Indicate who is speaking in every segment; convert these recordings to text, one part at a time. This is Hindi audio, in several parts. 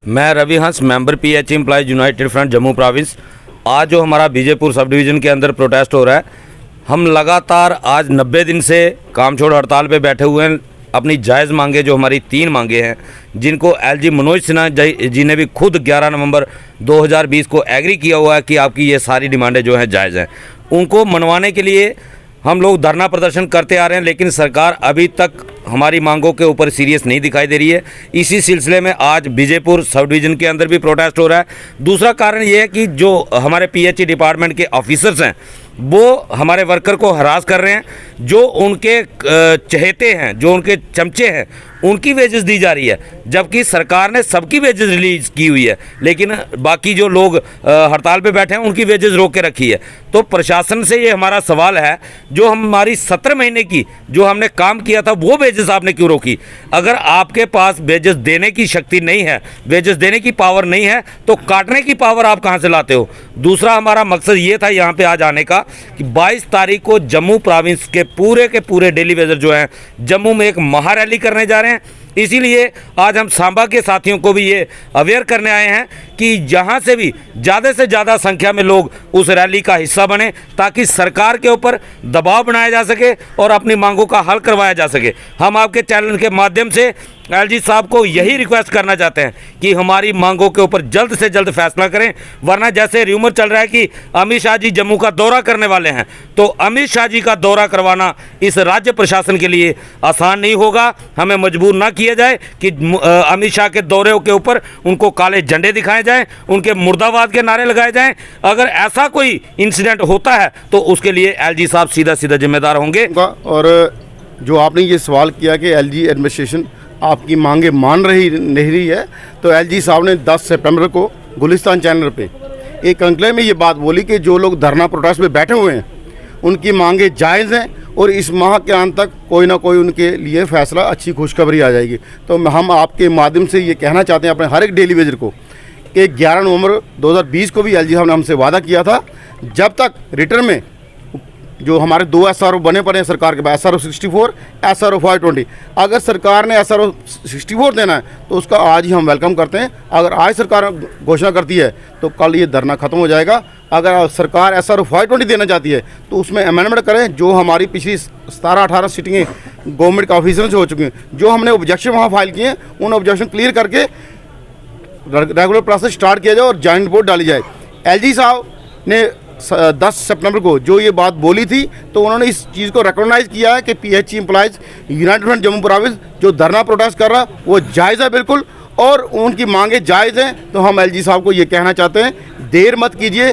Speaker 1: मैं रवि हंस, member pH employees United front Jammu province. आज जो हमारा बीजेपुर सब डिवीज़न के अंदर प्रोटेस्ट हो रहा है, हम लगातार आज 90 दिन से काम छोड़ हड़ताल पे बैठे हुए हैं। अपनी जायज़ मांगे जो हमारी 3 मांगे हैं, जिनको एलजी मनोज सिन्हा जी ने भी खुद 11 नवंबर 2020 को एग्री किया हुआ है कि आपकी ये सारी डिमांडें जो हैं जायज़ हैं, उनको मनवाने के लिए हम लोग धरना प्रदर्शन करते आ रहे हैं। लेकिन सरकार अभी तक हमारी मांगों के ऊपर सीरियस नहीं दिखाई दे रही है। इसी सिलसिले में आज बीजेपुर सब डिवीज़न के अंदर भी प्रोटेस्ट हो रहा है। दूसरा कारण ये है कि जो हमारे पीएचई डिपार्टमेंट के ऑफिसर्स हैं, वो हमारे वर्कर को हरास कर रहे हैं। जो उनके चहेते हैं, जो उनके चमचे हैं, उनकी वेजेस दी जा रही है, जबकि सरकार ने सबकी वेजेस रिलीज़ की हुई है, लेकिन बाकी जो लोग हड़ताल पे बैठे हैं उनकी वेजेस रोक के रखी है। तो प्रशासन से ये हमारा सवाल है, जो हमारी 17 महीने की जो हमने काम किया था वो वेजेस आपने क्यों रोकी? अगर आपके पास वेजेस देने की शक्ति नहीं है, वेजेस देने की पावर नहीं है, तो काटने की पावर आप कहाँ से लाते हो? दूसरा हमारा मकसद ये था यहाँ पे आज आने का कि 22 तारीख को जम्मू प्रोविंस के पूरे डेली वेजर जो हैं जम्मू में एक महारैली करने जा रहे हैं। इसीलिए आज हम सांबा के साथियों को भी ये अवेयर करने आए हैं कि जहां से भी ज़्यादा से ज़्यादा संख्या में लोग उस रैली का हिस्सा बने, ताकि सरकार के ऊपर दबाव बनाया जा सके और अपनी मांगों का हल करवाया जा सके। हम आपके चैनल के माध्यम से एलजी साहब को यही रिक्वेस्ट करना चाहते हैं कि हमारी मांगों के ऊपर जल्द से जल्द फैसला करें, वरना जैसे र्यूमर चल रहा है कि अमित शाह जी जम्मू का दौरा करने वाले हैं, तो अमित शाह जी का दौरा करवाना इस राज्य प्रशासन के लिए आसान नहीं होगा। हमें मजबूर ना किया जाए कि अमित शाह के दौरे के ऊपर उनको काले झंडे दिखाए जाएं, उनके मुर्दाबाद के नारे लगाए जाएं। अगर ऐसा कोई इंसिडेंट होता है तो उसके लिए एलजी साहब सीधा जिम्मेदार होंगे।
Speaker 2: और जो आपने ये सवाल किया कि एलजी एडमिनिस्ट्रेशन आपकी मांगे मान नहीं रही है, तो एलजी साहब ने 10 सितंबर को गुलिस्तान चैनल पे एक कंक्लेव में ये बात बोली कि जो लोग धरना प्रोटेस्ट में बैठे हुए हैं उनकी मांगे जायज़ हैं और इस माह के अंत तक कोई ना कोई उनके लिए फैसला, अच्छी खुशखबरी आ जाएगी। तो हम आपके माध्यम से ये कहना चाहते हैं अपने हर एक डेली वेजर को कि 11 नवंबर 2020 को भी एलजी साहब ने हमसे वादा किया था, जब तक रिटर्न में जो हमारे 2 SRO बने पड़े हैं सरकार के पास, SRO 64, SRO 520, अगर सरकार ने SRO 64 देना है तो उसका आज ही हम वेलकम करते हैं। अगर आज सरकार घोषणा करती है तो कल ये धरना खत्म हो जाएगा। अगर सरकार SRO 520 देना चाहती है तो उसमें अमेंडमेंट करें। जो हमारी पिछली 17-18 सीटिंगें गवर्नमेंट के ऑफिसरों से हो चुकी हैं, जो हमने ऑब्जेक्शन वहाँ फाइल किए हैं, उन ऑब्जेक्शन क्लियर करके रेगुलर प्रोसेस स्टार्ट किया जाए और जॉइंट रिपोर्ट डाली जाए। एलजी साहब ने 10 सितंबर को जो ये बात बोली थी, तो उन्होंने इस चीज़ को रिकॉग्नाइज़ किया है कि PHE employees United front Jammu province जो धरना प्रोटेस्ट कर रहा वो जायज़ है बिल्कुल, और उनकी मांगे जायज़ हैं। तो हम एलजी साहब को ये कहना चाहते हैं, देर मत कीजिए।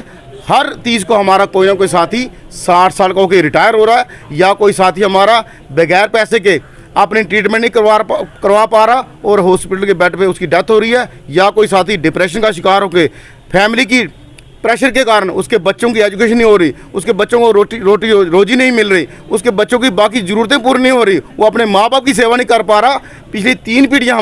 Speaker 2: हर 30 को हमारा कोई ना कोई साथी 60 साल का होकर रिटायर हो रहा है, या कोई साथी हमारा बगैर पैसे के अपनी ट्रीटमेंट नहीं करवा पा रहा और हॉस्पिटल के बेड पे उसकी डेथ हो रही है, या कोई साथी डिप्रेशन का शिकार होकर फैमिली की प्रेशर के कारण उसके बच्चों की एजुकेशन नहीं हो रही, उसके बच्चों को रोजी नहीं मिल रही, उसके बच्चों की बाकी ज़रूरतें पूरी नहीं हो रही, वो अपने माँ बाप की सेवा नहीं कर पा रहा। पिछली 3 पीढ़ियाँ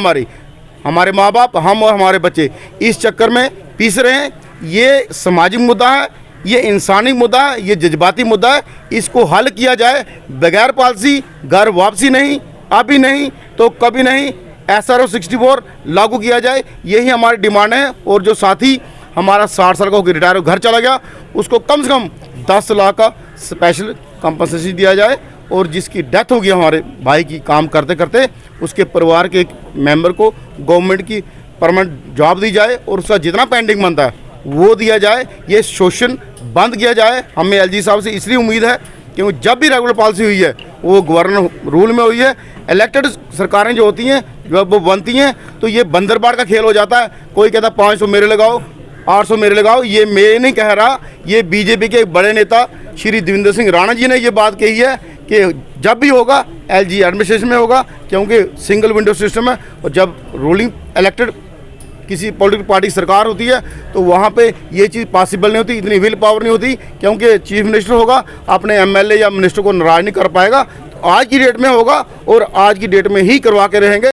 Speaker 2: हमारे माँ बाप, हम और हमारे बच्चे इस चक्कर में पीस रहे हैं। ये सामाजिक मुद्दा है, ये इंसानी मुद्दा है, ये जज्बाती मुद्दा है। इसको हल किया जाए बगैर पॉलिसी, घर वापसी नहीं, अभी नहीं तो कभी नहीं, SRO 64 लागू किया जाए, यही हमारी डिमांड है। और जो साथी हमारा 60 साल का होकर रिटायर घर चला गया, उसको कम से कम 10 लाख का स्पेशल कंपनसेशन दिया जाए, और जिसकी डेथ होगी हमारे भाई की काम करते करते, उसके परिवार के एक मेंबर को गवर्नमेंट की परमानेंट जॉब दी जाए और उसका जितना पेंडिंग बनता है वो दिया जाए। ये शोषण बंद किया जाए। हमें एलजी साहब से इसलिए उम्मीद है क्योंकि जब भी रेगुलर पॉलिसी हुई है वो गवर्नर रूल में हुई है। इलेक्टेड सरकारें जो होती हैं जब वो बनती हैं तो ये बंदरबाड़ का खेल हो जाता है। कोई कहता 500 मेरे लगाओ, 800 मेरे लगाओ। ये मैं नहीं कह रहा, ये बीजेपी के एक बड़े नेता श्री देवेंद्र सिंह राणा जी ने ये बात कही है कि जब भी होगा एलजी एडमिनिस्ट्रेशन में होगा, क्योंकि सिंगल विंडो सिस्टम है। और जब रूलिंग इलेक्टेड किसी पॉलिटिकल पार्टी की सरकार होती है तो वहाँ पे ये चीज़ पॉसिबल नहीं होती, इतनी विल पावर नहीं होती, क्योंकि चीफ मिनिस्टर होगा अपने एमएलए या मिनिस्टर को नाराज़ नहीं कर पाएगा। आज की डेट में होगा और आज की डेट में ही करवा के रहेंगे।